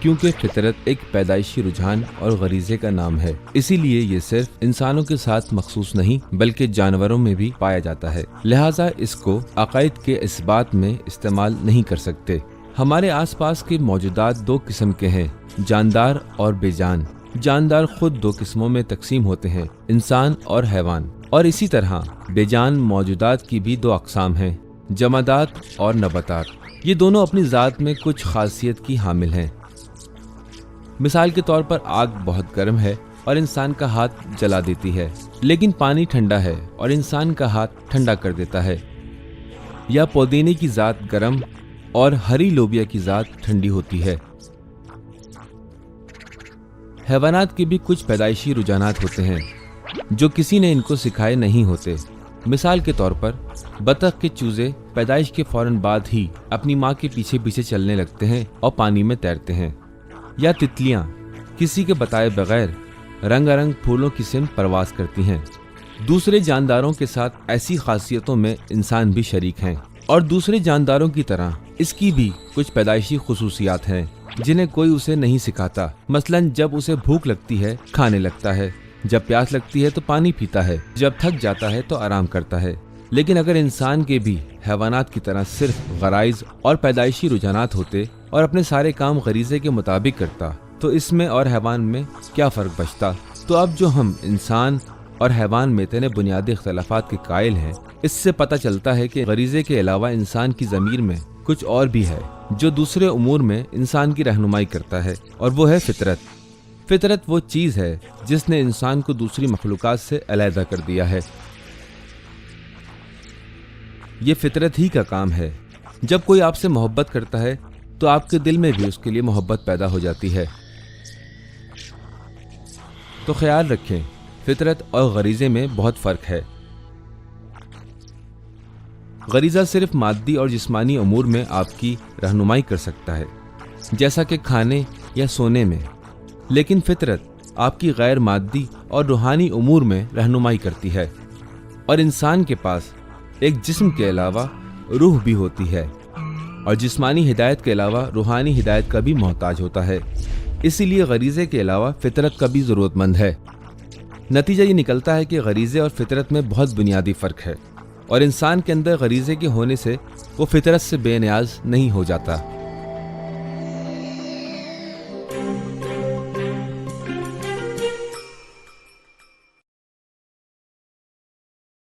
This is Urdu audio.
کیونکہ فطرت ایک پیدائشی رجحان اور غریزے کا نام ہے، اسی لیے یہ صرف انسانوں کے ساتھ مخصوص نہیں بلکہ جانوروں میں بھی پایا جاتا ہے، لہٰذا اس کو عقائد کے اثبات میں استعمال نہیں کر سکتے۔ ہمارے آس پاس کے موجودات دو قسم کے ہیں، جاندار اور بے جان۔ جاندار خود دو قسموں میں تقسیم ہوتے ہیں، انسان اور حیوان، اور اسی طرح بے جان موجودات کی بھی دو اقسام ہیں، جمادات اور نباتات۔ یہ دونوں اپنی ذات میں کچھ خاصیت کی حامل ہیں۔ مثال کے طور پر آگ بہت گرم ہے اور انسان کا ہاتھ جلا دیتی ہے، لیکن پانی ٹھنڈا ہے اور انسان کا ہاتھ ٹھنڈا کر دیتا ہے۔ یا پودینے کی ذات گرم اور ہری لوبیا کی ذات ٹھنڈی ہوتی ہے۔ حیوانات کے بھی کچھ پیدائشی رجحانات ہوتے ہیں جو کسی نے ان کو سکھائے نہیں ہوتے۔ مثال کے طور پر بطخ کے چوزے پیدائش کے فوراً بعد ہی اپنی ماں کے پیچھے پیچھے چلنے لگتے ہیں اور پانی میں تیرتے ہیں۔ یا تتلیاں کسی کے بتائے بغیر رنگ رنگ پھولوں کی سمت پرواز کرتی ہیں۔ دوسرے جانداروں کے ساتھ ایسی خاصیتوں میں انسان بھی شریک ہیں، اور دوسرے جانداروں کی طرح اس کی بھی کچھ پیدائشی خصوصیات ہیں جنہیں کوئی اسے نہیں سکھاتا۔ مثلاً جب اسے بھوک لگتی ہے کھانے لگتا ہے، جب پیاس لگتی ہے تو پانی پیتا ہے، جب تھک جاتا ہے تو آرام کرتا ہے۔ لیکن اگر انسان کے بھی حیوانات کی طرح صرف غرائز اور پیدائشی رجحانات ہوتے اور اپنے سارے کام غریزے کے مطابق کرتا تو اس میں اور حیوان میں کیا فرق بچتا؟ تو اب جو ہم انسان اور حیوان میں اتنے بنیادی اختلافات کے قائل ہیں، اس سے پتہ چلتا ہے کہ غریزے کے علاوہ انسان کی ضمیر میں کچھ اور بھی ہے جو دوسرے امور میں انسان کی رہنمائی کرتا ہے، اور وہ ہے فطرت۔ فطرت وہ چیز ہے جس نے انسان کو دوسری مخلوقات سے علیحدہ کر دیا ہے۔ یہ فطرت ہی کا کام ہے۔ جب کوئی آپ سے محبت کرتا ہے تو آپ کے دل میں بھی اس کے لیے محبت پیدا ہو جاتی ہے۔ تو خیال رکھیں، فطرت اور غریزے میں بہت فرق ہے۔ غریزہ صرف مادی اور جسمانی امور میں آپ کی رہنمائی کر سکتا ہے، جیسا کہ کھانے یا سونے میں، لیکن فطرت آپ کی غیر مادی اور روحانی امور میں رہنمائی کرتی ہے۔ اور انسان کے پاس ایک جسم کے علاوہ روح بھی ہوتی ہے، اور جسمانی ہدایت کے علاوہ روحانی ہدایت کا بھی محتاج ہوتا ہے، اسی لیے غریزے کے علاوہ فطرت کا بھی ضرورت مند ہے۔ نتیجہ یہ نکلتا ہے کہ غریزے اور فطرت میں بہت بنیادی فرق ہے، اور انسان کے اندر غریزے کے ہونے سے وہ فطرت سے بے نیاز نہیں ہو جاتا۔